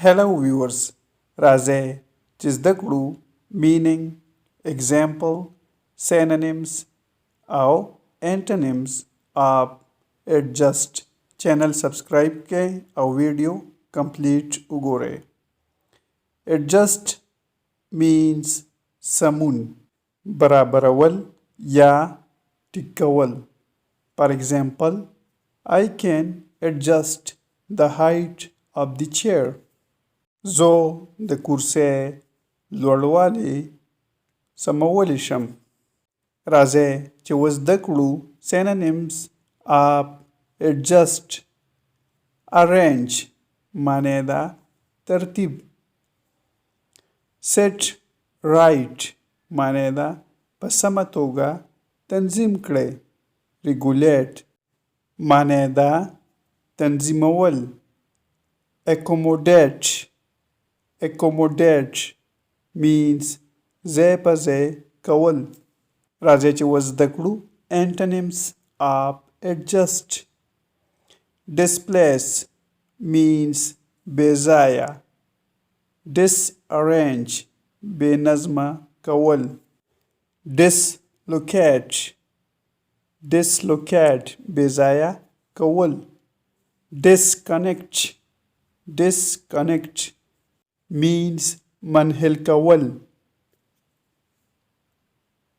Hello viewers, Raje چې زده کړو meaning, example, synonyms او antonyms of adjust. چینل سبسکرایب کړئ او ویډیو کمپلیټ وګورئ. Adjust means سمون، برابرول یا ټیکول. For example, I can adjust the height of the chair. زه د کرسۍ لوړوالی سمولی شم. راځئ چې اوس زده کړو synonyms of adjust. arrange معنی ده ترتیب. set right معنی ده په سمه توګه تنظیم کړئ. regulate معنی ده تنظیمول. accommodate means ځای په ځای کول. راځئ چې اوس زده کړو antonyms of adjust. displace means بې ځایه. disarrange بې نظمه کول. dislocate بې ځایه کول. disconnect means منحل کول.